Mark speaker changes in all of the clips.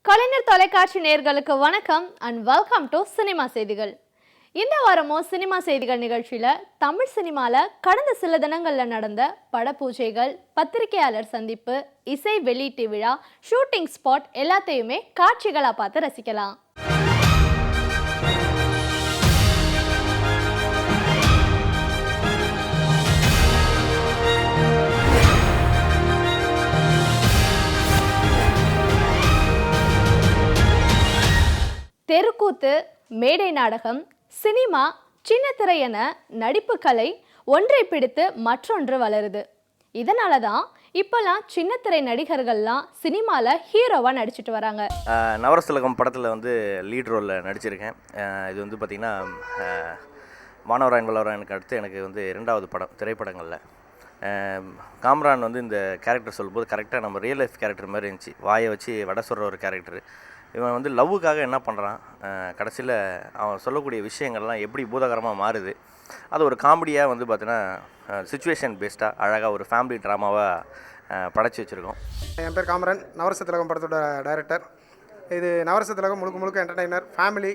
Speaker 1: கலைஞர் தொலைக்காட்சி நேயர்களுக்கு வணக்கம் அண்ட் வெல்கம் டு சினிமா செய்திகள். இந்த வாரமும் சினிமா செய்திகள் நிகழ்ச்சியில தமிழ் சினிமால கடந்த சில தினங்கள்ல நடந்த படப்பூஜைகள், பத்திரிகையாளர் சந்திப்பு, இசை வெளியீட்டு விழா, ஷூட்டிங் ஸ்பாட் எல்லாத்தையுமே காட்சிகளா பார்த்து ரசிக்கலாம். தெருக்கூத்து, மேடை நாடகம், சினிமா, சின்னத்திரை என நடிப்பு கலை ஒன்றை பிடித்து மற்றொன்று வளருது. இதனால தான் இப்போல்லாம் சின்னத்திரை நடிகர்கள்லாம் சினிமாவில் ஹீரோவாக நடிச்சிட்டு வராங்க.
Speaker 2: நவரசலகம் படத்தில் வந்து லீட் ரோலில் நடிச்சிருக்கேன். இது வந்து பார்த்திங்கன்னா வானவராயன் வல்லவராயனுக்கு அடுத்து எனக்கு வந்து 2வது படம் திரைப்படங்களில். காம்ரான் வந்து இந்த கேரக்டர் சொல்லும்போது கரெக்டாக நம்ம ரியல் லைஃப் கேரக்டர் மாதிரி இருந்துச்சு. வாயை வச்சு வடை சொல்கிற ஒரு கேரக்டர். இவன் வந்து லவ்வுக்காக என்ன பண்ணுறான், கடைசியில் அவன் சொல்லக்கூடிய விஷயங்கள்லாம் எப்படி பூதகரமாக மாறுது, அது ஒரு காமெடியாக வந்து பார்த்தீங்கன்னா சிச்சுவேஷன் பேஸ்டாக அழகாக ஒரு ஃபேமிலி ட்ராமாவாக படைச்சி வச்சுருக்கோம்.
Speaker 3: என் பேர் காமரன், நவரச திலகம் படத்தோட டைரக்டர். இது நவரச திலகம் முழுக்க என்டர்டைனர், ஃபேமிலி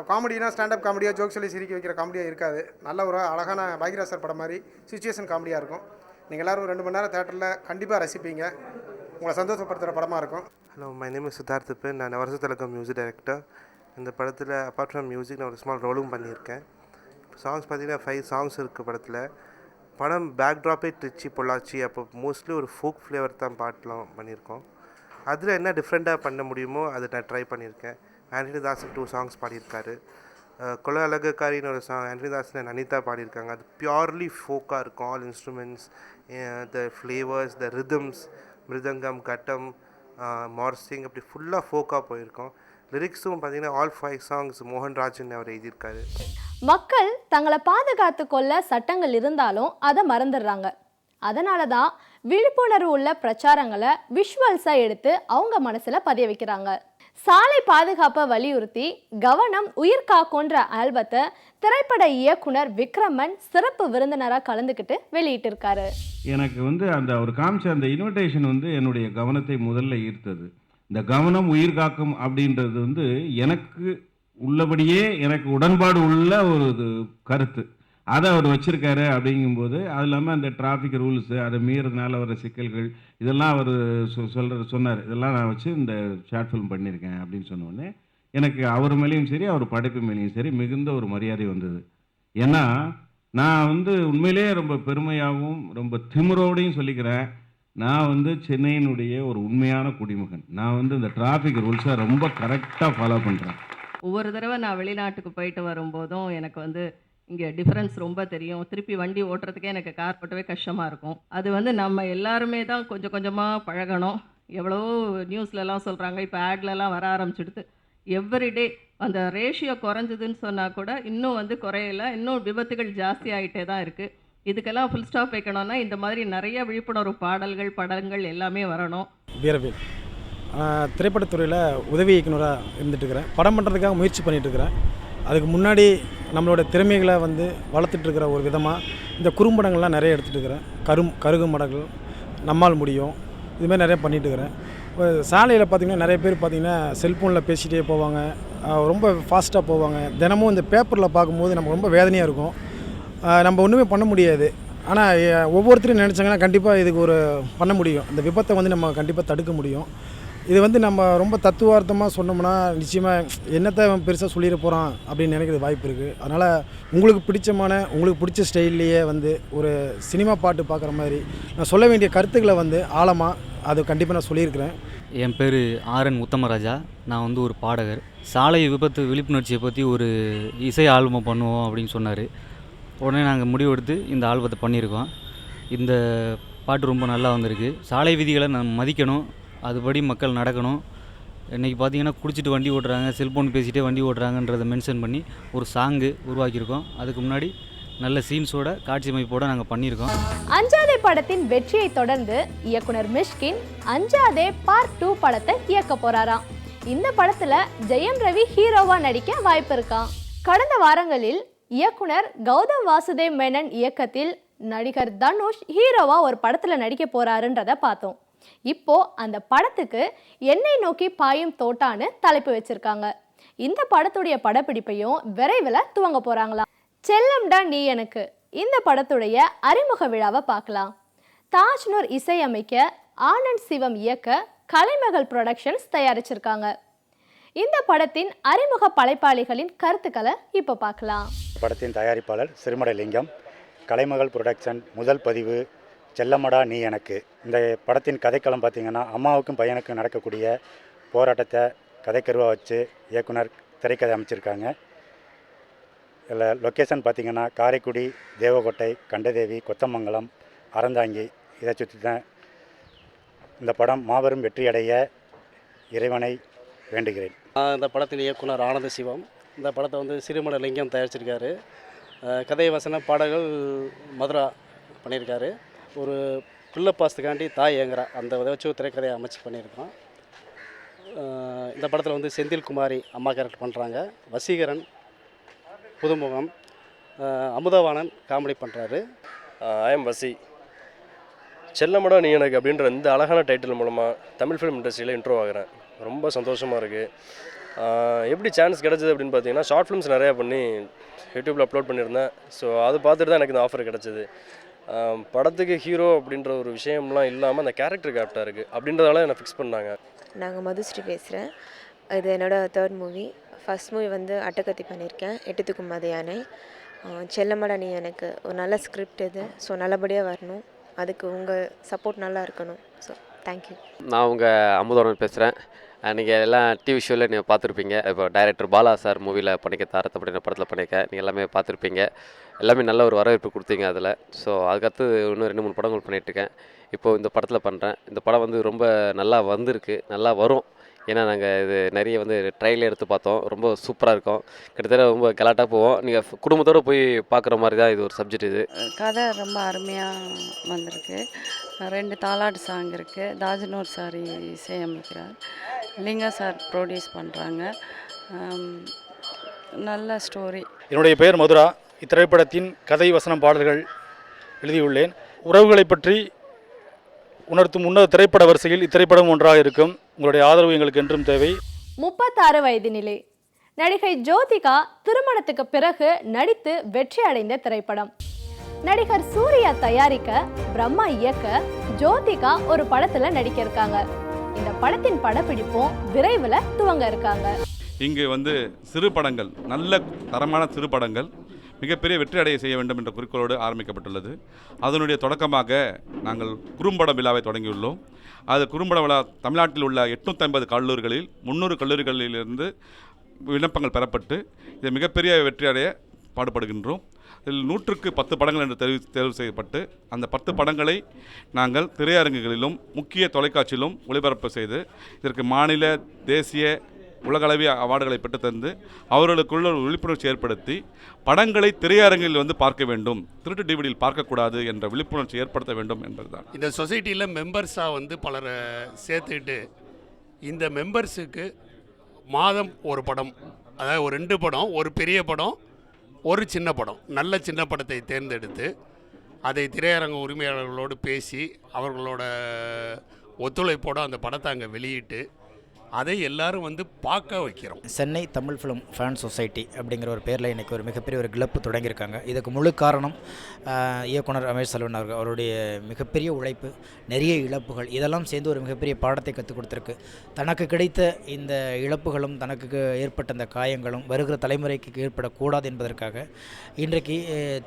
Speaker 3: காமெடினா ஸ்டாண்டப் காமெடியாக ஜோக் சொல்லி சிரிக்க வைக்கிற காமெடியாக இருக்காது. நல்ல ஒரு அழகான பாக்யராஜ் படம் மாதிரி சிச்சுவேஷன் காமெடியாக இருக்கும். நீங்கள் எல்லோரும் 2 மணி நேரம் தேட்டரில் கண்டிப்பாக ரசிப்பீங்க. உங்களை சந்தோஷப்படுத்துகிற படமாக இருக்கும்.
Speaker 4: Hello, my name is Siddharth பென். நான் நவரச திலகம் மியூசிக் டைரக்டர். இந்த படத்தில் அப்பார்ட் ஃப்ரம் மியூசிக் நான் ஒரு ஸ்மால் ரோலும் பண்ணியிருக்கேன். சாங்ஸ் பார்த்தீங்கன்னா 5 சாங்ஸ் இருக்குது படத்தில். படம் பேக்ட்ராப்பே திருச்சி பொள்ளாச்சி, அப்போ மோஸ்ட்லி ஒரு ஃபோக் ஃப்ளேவர் தான் பாட்டெலாம் பண்ணியிருக்கோம். அதில் என்ன டிஃப்ரெண்ட்டாக பண்ண முடியுமோ அதை நான் ட்ரை பண்ணியிருக்கேன். ஆண்டனி தாசன் 2 சாங்ஸ் பாடியிருக்காரு. கொலை அழகுக்காரின்னு ஒரு சாங் ஆண்டனி தாசன் அனிதா பாடியிருக்காங்க. அது பியூர்லி ஃபோக்காக இருக்கும். ஆல் இன்ஸ்ட்ருமெண்ட்ஸ், த ஃப்ளேவர்ஸ், த ரிதம்ஸ், மிருதங்கம், கட்டம், மார்சிங், அப்படி ஃபுல்லாக ஃபோக்காக போயிருக்கோம். லிரிக்ஸும் பார்த்தீங்கன்னா ஆல் 5 சாங்ஸ் மோகன்ராஜன் அவர் எழுதியிருக்காரு.
Speaker 1: மக்கள் தங்களை பாதுகாத்து கொள்ள சட்டங்கள் இருந்தாலும் அதை மறந்துடுறாங்க. அதனால தான் விழிப்புணர்வு உள்ள பிரச்சாரங்களை விஷுவல்ஸாக எடுத்து அவங்க மனசில் பதிய வைக்கிறாங்க. சாலை பாதுகாப்பை வலியுறுத்தி கவனம் உயிர் காக்குன்ற ஆல்பத்தை திரைப்பட இயக்குனர் விக்ரமன் சிறப்பு விருந்தினராக கலந்துக்கிட்டு வெளியிட்டிருக்காரு.
Speaker 5: எனக்கு வந்து அவர் காமிச்ச அந்த இன்விடேஷன் வந்து என்னுடைய கவனத்தை முதல்ல ஈர்த்தது. இந்த கவனம் உயிர் காக்கும் அப்படின்றது வந்து எனக்கு உள்ளபடியே எனக்கு உடன்பாடு உள்ள ஒரு கருத்து. அதை அவர் வச்சிருக்காரு. அப்படிங்கும்போது அது இல்லாமல் அந்த டிராஃபிக் ரூல்ஸு, அதை மீறதுனால வர சிக்கல்கள், இதெல்லாம் அவர் சொன்னார். இதெல்லாம் நான் வச்சு இந்த ஷார்ட் ஃபிலிம் பண்ணியிருக்கேன் அப்படின்னு சொன்னோடனே எனக்கு அவர் மேலேயும் சரி அவர் படைப்பு மேலேயும் சரி மிகுந்த ஒரு மரியாதை வந்தது. ஏன்னா நான் வந்து உண்மையிலேயே ரொம்ப பெருமையாகவும் ரொம்ப திமிரோடையும் சொல்லிக்கிறேன். நான் வந்து சென்னையினுடைய ஒரு உண்மையான குடிமகன். நான் வந்து இந்த டிராஃபிக் ரூல்ஸை ரொம்ப கரெக்டாக ஃபாலோ பண்ணுறேன்.
Speaker 6: ஒவ்வொரு தடவை நான் வெளிநாட்டுக்கு போயிட்டு வரும்போதும் எனக்கு வந்து இங்கே டிஃப்ரென்ஸ் ரொம்ப தெரியும். திருப்பி வண்டி ஓட்டுறதுக்கே எனக்கு கார் ஓட்டவே கஷ்டமாக இருக்கும். அது வந்து நம்ம எல்லாருமே தான் கொஞ்சம் கொஞ்சமாக பழகணும். எவ்வளவோ நியூஸ்லலாம் சொல்கிறாங்க, இப்போ ஆட்லலாம் வர ஆரம்பிச்சுடுது. எவ்ரிடே அந்த ரேஷியோ குறைஞ்சதுன்னு சொன்னால் கூட இன்னும் வந்து குறையலை, இன்னும் விபத்துகள் ஜாஸ்தி ஆகிட்டே தான் இருக்குது. இதுக்கெல்லாம் ஃபுல் ஸ்டாப் வைக்கணும்னா இந்த மாதிரி நிறைய விழிப்புணர்வு பாடல்கள், படங்கள் எல்லாமே வரணும்.
Speaker 3: வீரவேல் திரைப்படத்துறையில் உதவி இயக்குனராக இருந்துட்டுருக்கிறேன். படம் பண்ணுறதுக்காக முயற்சி பண்ணிகிட்ருக்கிறேன். அதுக்கு முன்னாடி நம்மளோட திறமைகளை வந்து வளர்த்துட்ருக்கிற ஒரு விதமாக இந்த குறும்படங்கள்லாம் நிறைய எடுத்துகிட்டு கருகும் மடங்கள், நம்மால் முடியும், இதுமாதிரி நிறைய பண்ணிகிட்ருக்கிறேன். இப்போ சாலையில் பார்த்திங்கன்னா நிறைய பேர் பார்த்திங்கன்னா செல்ஃபோனில் பேசிகிட்டே போவாங்க, ரொம்ப ஃபாஸ்ட்டாக போவாங்க. தினமும் இந்த பேப்பரில் பார்க்கும்போது நமக்கு ரொம்ப வேதனையாக இருக்கும். நம்ம ஒன்றுமே பண்ண முடியாது. ஆனால் ஒவ்வொருத்தரும் நினச்சாங்கன்னா கண்டிப்பாக இதுக்கு ஒரு பண்ண முடியும். இந்த விபத்தை வந்து நம்ம கண்டிப்பாக தடுக்க முடியும். இது வந்து நம்ம ரொம்ப தத்துவார்த்தமாக சொன்னோம்னா நிச்சயமாக என்னத்தை பெருசாக சொல்லிட போகிறான் அப்படின்னு நினைக்கிறது வாய்ப்பு இருக்குது. அதனால் உங்களுக்கு பிடிச்ச ஸ்டைல்லையே வந்து ஒரு சினிமா பாட்டு பார்க்குற மாதிரி நான் சொல்ல வேண்டிய கருத்துக்களை வந்து ஆழமாக அது கண்டிப்பாக நான் சொல்லியிருக்கிறேன்.
Speaker 7: என் பேர் ஆர்என் உத்தமராஜா. நான் வந்து ஒரு பாடகர். சாலை விபத்து விழிப்புணர்ச்சியை பற்றி ஒரு இசை ஆல்பம் பண்ணுவோம் அப்படின்னு சொன்னார். உடனே நாங்கள் முடிவெடுத்து இந்த ஆல்பத்தை பண்ணியிருக்கோம். இந்த பாட்டு ரொம்ப நல்லா வந்திருக்கு. சாலை விதிகளை நம்ம மதிக்கணும், அதுபடி மக்கள் நடக்கணும். இன்றைக்கி பார்த்திங்கன்னா குடிச்சிட்டு வண்டி ஓட்டுறாங்க, செல்ஃபோன் பேசிகிட்டே வண்டி ஓட்டுறாங்கன்றதை மென்ஷன் பண்ணி ஒரு சாங்கு உருவாக்கியிருக்கோம். அதுக்கு முன்னாடி நல்ல சீன்ஸோட காட்சி அமைப்போடு நாங்கள் பண்ணியிருக்கோம்.
Speaker 1: அஞ்சாதே படத்தின் வெற்றியை தொடர்ந்து இயக்குனர் மிஷ்கின் அஞ்சாதே பார்ட் 2 படத்தை இயக்க போறாராம். இந்த படத்தில் ஜெயம் ரவி ஹீரோவாக நடிக்க வாய்ப்பு இருக்கான். கடந்த வாரங்களில் இயக்குனர் கௌதம் வாசுதேவ் மேனன் இயக்கத்தில் நடிகர் தனுஷ் ஹீரோவா ஒரு படத்தில் நடிக்க போறாருன்றதை பார்த்தோம். இப்போ அந்த படத்துக்கு என்னை நோக்கி பாயும் தோட்டான்னு தலைப்பு வச்சிருக்காங்க. இந்த படத்துடைய படப்பிடிப்பையும் விரைவில் துவங்க போறாங்களாம். செல்லம்டா நீ எனக்கு இந்த படத்துடைய அறிமுக விழாவை பார்க்கலாம். தாஜ்னூர் இசையமைக்க, ஆனந்த் சிவம் இயக்க, கலைமகள் புரொடக்ஷன்ஸ் தயாரிச்சிருக்காங்க. இந்த படத்தின் அறிமுக படைப்பாளிகளின் கருத்துக்களை இப்போ பார்க்கலாம்.
Speaker 8: படத்தின் தயாரிப்பாளர் சிறுமடலிங்கம், கலைமகள் புரொடக்ஷன், முதல் பதிவு செல்லமடா நீ எனக்கு. இந்த படத்தின் கதைக்களம் பார்த்திங்கன்னா அம்மாவுக்கும் பையனுக்கும் நடக்கக்கூடிய போராட்டத்தை கதைக்கருவாக வச்சு இயக்குனர் திரைக்கதை அமைச்சிருக்காங்க. இதில் லொக்கேஷன் பார்த்திங்கன்னா காரைக்குடி, தேவகோட்டை, கண்டதேவி, கொத்தமங்கலம், அறந்தாங்கி, இதை சுற்றி தான் இந்த படம் மாபெரும் வெற்றியடைய இறைவனை வேண்டுகிறேன்.
Speaker 9: இந்த படத்தின் இயக்குனர் ஆனந்த சிவம். இந்த படத்தை வந்து சிறுமடலிங்கம் தயாரிச்சிருக்காரு. கதை வசன பாடல்கள் மதுரா பண்ணியிருக்காரு. ஒரு பிள்ளை பாசத்துக்காண்டி தாய் ஏங்குறா அந்த இதை வச்சு திரைக்கதையை அமைச்சு பண்ணியிருக்கான். இந்த படத்தில் வந்து செந்தில்குமாரி அம்மா கேரக்டர் பண்ணுறாங்க. வசீகரன் புதுமுகம், அமுதவாணன் காமெடி பண்ணுறாரு.
Speaker 10: ஐஎம் வசி. செல்லமடா நீ எனக்கு அப்படின்ற இந்த அழகான டைட்டில் மூலமாக தமிழ் ஃபிலிம் இண்டஸ்ட்ரியில் இன்ட்ரோ ஆகிறேன். ரொம்ப சந்தோஷமாக இருக்குது. எப்படி சான்ஸ் கிடச்சிது அப்படின்னு பார்த்தீங்கன்னா, ஷார்ட் ஃபிலிம்ஸ் நிறையா பண்ணி யூடியூப்பில் அப்லோட் பண்ணியிருந்தேன். ஸோ அது பார்த்துட்டு தான் எனக்கு இந்த ஆஃபர் கிடச்சிது. படத்துக்கு ஹீரோ அப்படின்ற ஒரு விஷயம்லாம் இல்லாமல் அந்த கேரக்டர் கேப்டாக இருக்குது அப்படின்றதால என்னை ஃபிக்ஸ் பண்ணாங்க.
Speaker 11: நாங்கள் மதுஸ்ரீ பேசுகிறேன். இது என்னோடய 3rd மூவி. ஃபஸ்ட் மூவி வந்து அட்டகத்தி பண்ணியிருக்கேன், 8 தூக்கும் மத யானை. செல்லமடா நீ எனக்கு ஒரு நல்ல ஸ்கிரிப்ட் இது. ஸோ நல்லபடியாக வரணும், அதுக்கு உங்கள் சப்போர்ட் நல்லா இருக்கணும். So thank you.
Speaker 12: நான் உங்கள் அமுதவனன் பேசுகிறேன். நீங்கள் எல்லாம் டிவி ஷோவில் நீங்கள் பார்த்துருப்பீங்க. இப்போ டைரக்டர் பாலா சார் மூவியில் பண்ணிக்க தாரத்தை அப்படின்ற படத்தில் பண்ணிக்க நீங்கள் எல்லாமே பார்த்துருப்பீங்க. எல்லாமே நல்ல ஒரு வரவேற்பு கொடுத்தீங்க அதில். ஸோ அதுக்கடுத்து இன்னும் 2-3 படங்கள் பண்ணிகிட்ருக்கேன். இப்போது இந்த படத்தில் பண்ணுறேன். இந்த படம் வந்து ரொம்ப நல்லா வந்திருக்கு, நல்லா வரும். ஏன்னா நாங்கள் இது நிறைய வந்து ட்ரையல் எடுத்து பார்த்தோம். ரொம்ப சூப்பராக இருக்கும். கிட்டத்தட்ட ரொம்ப கலாட்டாக போவோம். நீங்கள் குடும்பத்தோடு போய் பார்க்குற மாதிரி தான் இது ஒரு சப்ஜெக்ட். இது
Speaker 13: கதை ரொம்ப அருமையாக வந்திருக்கு. 2 தாலாட்டு சாங் இருக்குது. Taj Noor sir இசையமைக்கிறார், Lingaa sir produce பண்ணுறாங்க. நல்ல ஸ்டோரி.
Speaker 3: என்னுடைய பெயர் மதுரா. இத்திரைப்படத்தின் கதை வசனம் பாடல்கள் எழுதியுள்ளேன். உறவுகளை பற்றி உணர்த்தும் உன்னத திரைப்பட வரிசையில் இத்திரைப்படம் ஒன்றாக இருக்கும். உங்களுடைய ஆதரவு எங்களுக்கு என்றும் தேவை.
Speaker 1: 36 வயது நிலை நடிகை ஜோதிகா திருமணத்துக்கு பிறகு நடித்து வெற்றி அடைந்த திரைப்படம். நடிகர் சூர்யா தயாரிக்க, பிரம்மா இயக்க, ஜோதிகா ஒரு படத்துல நடிக்க இருக்காங்க. இந்த படத்தின் படப்பிடிப்பும் விரைவில் துவங்க இருக்காங்க.
Speaker 14: இங்கு வந்து சிறு படங்கள், நல்ல தரமான சிறு படங்கள் மிகப்பெரிய வெற்றி அடைய செய்ய வேண்டும் என்ற குறிக்கோளோடு ஆரம்பிக்கப்பட்டுள்ளது. அதனுடைய தொடக்கமாக நாங்கள் குறும்பட விழாவை தொடங்கியுள்ளோம். அது குறும்பட விழா தமிழ்நாட்டில் உள்ள 850 கல்லூரிகளில் 300 கல்லூரிகளிலிருந்து விண்ணப்பங்கள் பெறப்பட்டு இதை மிகப்பெரிய வெற்றி அடைய பாடுபடுகின்றோம். இதில் 100க்கு 10 படங்கள் என்று தேர்வு செய்யப்பட்டு அந்த 10 படங்களை நாங்கள் திரையரங்குகளிலும் முக்கிய தொலைக்காட்சியிலும் ஒளிபரப்பு செய்து இதற்கு மாநில, தேசிய, உலகளவிய அவார்டுகளை பெற்றுத்தந்து அவர்களுக்குள்ள ஒரு விழிப்புணர்ச்சி ஏற்படுத்தி படங்களை திரையரங்கில் வந்து பார்க்க வேண்டும், திருட்டு டிவிடியில் பார்க்கக்கூடாது என்ற விழிப்புணர்ச்சி ஏற்படுத்த வேண்டும் என்பதுதான்.
Speaker 15: இந்த சொசைட்டியில் மெம்பர்ஸாக வந்து பலரை சேர்த்துக்கிட்டு இந்த மெம்பர்ஸுக்கு மாதம் ஒரு படம், அதாவது ஒரு 2 படம், ஒரு பெரிய படம், ஒரு சின்ன படம், நல்ல சின்ன படத்தை தேர்ந்தெடுத்து அதை திரையரங்க உரிமையாளர்களோடு பேசி அவர்களோட ஒத்துழைப்போடு அந்த படத்தை அங்கே வெளியிட்டு அதை எல்லாரும் வந்து பார்க்க வைக்கிறோம்.
Speaker 16: Chennai Tamil film fan society அப்படிங்கிற ஒரு பேரில் இன்றைக்கி ஒரு மிகப்பெரிய ஒரு கிளப்பு தொடங்கியிருக்காங்க. இதுக்கு முழு காரணம் இயக்குனர் ரமேஷ் செல்வன் அவருடைய மிகப்பெரிய உழைப்பு, நிறைய இழப்புகள், இதெல்லாம் சேர்ந்து ஒரு மிகப்பெரிய பாடத்தை கற்றுக் கொடுத்துருக்கு. தனக்கு கிடைத்த இந்த இழப்புகளும் தனக்கு ஏற்பட்ட அந்த காயங்களும் வருகிற தலைமுறைக்கு ஏற்படக்கூடாது என்பதற்காக இன்றைக்கு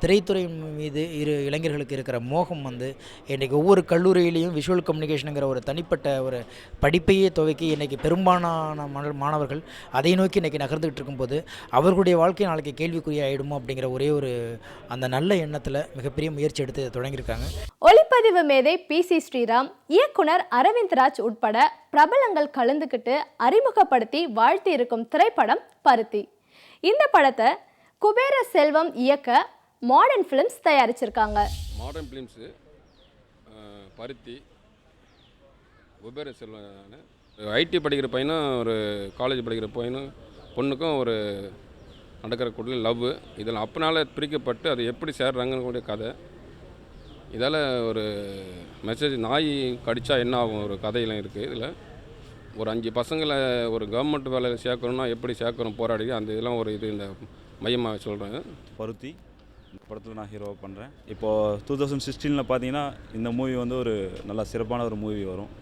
Speaker 16: திரைத்துறை மீது இளைஞர்களுக்கு இருக்கிற மோகம் வந்து இன்றைக்கி ஒவ்வொரு கல்லூரியிலையும் விஷுவல் கம்யூனிகேஷனுங்கிற ஒரு தனிப்பட்ட ஒரு படிப்பையே துவக்கி இன்றைக்கி பெரும்பாலான மாணவர்கள் அதை நோக்கி இன்றைக்கி நகர்ந்துகிட்டு இருக்கும்போது அவர்களுடைய வாழ்க்கை நாளைக்கு கேள்விக்குரிய ஆகிடுமோ அப்படிங்கிற ஒரே ஒரு அந்த நல்ல எண்ணத்தில் மிகப்பெரிய முயற்சி எடுத்து தொடங்கியிருக்காங்க.
Speaker 1: ஒளிப்பதிவு மேதை PC ஸ்ரீராம், இயக்குனர் அரவிந்த் ராஜ் உட்பட பிரபலங்கள் கலந்துக்கிட்டு அறிமுகப்படுத்தி வாழ்த்தி இருக்கும் திரைப்படம் பருத்தி. இந்த படத்தை குபேர செல்வம் இயக்க மாடர்ன் ஃபிலிம்ஸ் தயாரிச்சிருக்காங்க.
Speaker 17: மாடர்ன் ஃபிலிம்ஸு பருத்தி, குபேர செல்வம் ஐடி படிக்கிற பையனும் ஒரு காலேஜ் படிக்கிற பையனும் பொண்ணுக்கும் ஒரு நடக்கிறக்கூடிய லவ், இதில் அப்பனால பிரிக்கப்பட்டு அது எப்படி சேர்றாங்கன்னு கூடிய கதை. இதால் ஒரு மெசேஜ், நாய் கடித்தா என்ன ஆகும் ஒரு கதையெல்லாம் இருக்குது இதில். ஒரு 5 பசங்களை ஒரு கவர்மெண்ட் வேலையில் சேர்க்கணுன்னா எப்படி சேர்க்கணும் போராடி, அந்த இதெல்லாம் ஒரு இது இந்த மையமாக சொல்கிறேன்.
Speaker 18: பருத்தி இந்த படத்தில் நான் ஹீரோவாக பண்ணுறேன். இப்போது 2016 பார்த்தீங்கன்னா இந்த மூவி வந்து ஒரு நல்ல சிறப்பான ஒரு மூவி வரும்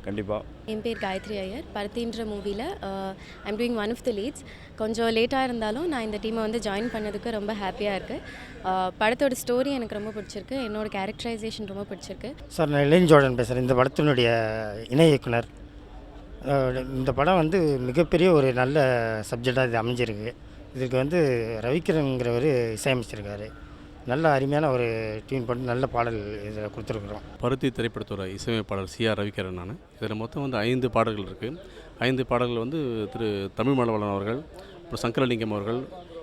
Speaker 18: கண்டிப்பாக.
Speaker 19: என் பேர் காயத்ரி ஐயர். பருத்தின்ற மூவியில் I'm doing one of the leads. கொஞ்சம் லேட்டாக இருந்தாலும் நான் இந்த டீமை வந்து ஜாயின் பண்ணதுக்கு ரொம்ப ஹாப்பியாக இருக்குது. படத்தோட ஸ்டோரி எனக்கு ரொம்ப பிடிச்சிருக்கு, என்னோடய கேரக்டரைசேஷன் ரொம்ப பிடிச்சிருக்கு.
Speaker 20: சார், நான் இளைஞ ஜோர்டன் பேசுகிறேன், இந்த படத்தினுடைய இணை இயக்குனர். இந்த படம் வந்து மிகப்பெரிய ஒரு நல்ல சப்ஜெக்டாக இது அமைஞ்சிருக்கு. இதுக்கு வந்து ரவிக்கிரன்கிறவர் இசையமைச்சிருக்காரு. நல்ல அருமையான ஒரு டியூன் போட்டு நல்ல பாடல் இதில் கொடுத்துருக்குறோம்.
Speaker 21: பருத்தி திரைப்படத்தோட இசையமைப்பாளர் CR ரவிக்கிரன் நான். இதில் மொத்தம் வந்து 5 பாடல்கள் இருக்குது. 5 பாடல்கள் வந்து திரு தமிழ் மலவளன் அவர்கள், அப்புறம் சங்கரலிங்கம் அவர்கள்,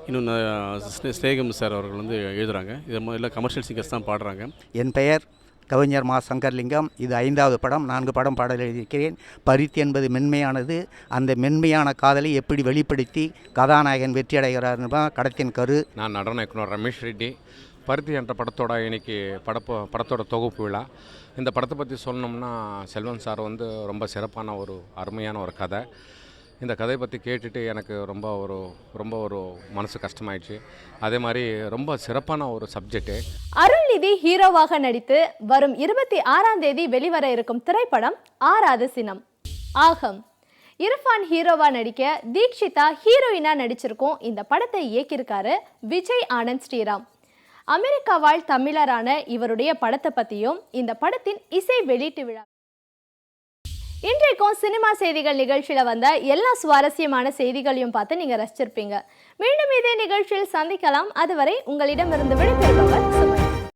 Speaker 21: இன்னொன்று ஸ்நேகம் சார் அவர்கள் வந்து எழுதுகிறாங்க. இது எல்லாம் கமர்ஷியல் சிங்கர்ஸ் தான் பாடுறாங்க.
Speaker 22: என் பெயர் கவிஞர் மா சங்கர்லிங்கம். இது 5வது படம். 4 படம் பாடல் எழுதியிருக்கிறேன். பருத்தி என்பது மென்மையானது. அந்த மென்மையான காதலை எப்படி வெளிப்படுத்தி கதாநாயகன் வெற்றி அடைகிறார்னு தான் படத்தின் கரு.
Speaker 23: நான் நடன இயக்குனர் ரமேஷ் ரெட்டி. பருத்தி என்ற படத்தோட இன்னைக்கு படத்தோட தொகுப்பு விழா. இந்த படத்தை பற்றி சொல்லணும்னா செல்வன் சார் வந்து ரொம்ப சிறப்பான ஒரு அருமையான ஒரு கதை. இந்த கதையை பற்றி கேட்டுட்டு எனக்கு ரொம்ப ஒரு மனசு கஷ்டமாயிடுச்சு. அதே மாதிரி ரொம்ப சிறப்பான ஒரு சப்ஜெக்ட்டு.
Speaker 1: அருள்நிதி ஹீரோவாக நடித்து வரும் 26ஆம் தேதி வெளிவர இருக்கும் திரைப்படம் 6வது சினம். ஆகம். இரஃபான் ஹீரோவா நடிக்க தீக்ஷிதா ஹீரோயினா நடிச்சிருக்கோம். இந்த படத்தை இயக்கியிருக்காரு விஜய் ஆனந்த் ஸ்ரீராம். அமெரிக்கா வாழ் தமிழரான இவருடைய படத்தை பற்றியும் இந்த படத்தின் இசை வெளியீட்டு விழா. இன்றைக்கும் சினிமா செய்திகள் நிகழ்ச்சியில் வந்த எல்லா சுவாரஸ்யமான செய்திகளையும் பார்த்து நீங்கள் ரசிச்சிருப்பீங்க. மீண்டும் இதே நிகழ்ச்சியில் சந்திக்கலாம். அதுவரை உங்களிடமிருந்து விடைபெறுபவர் சுமை.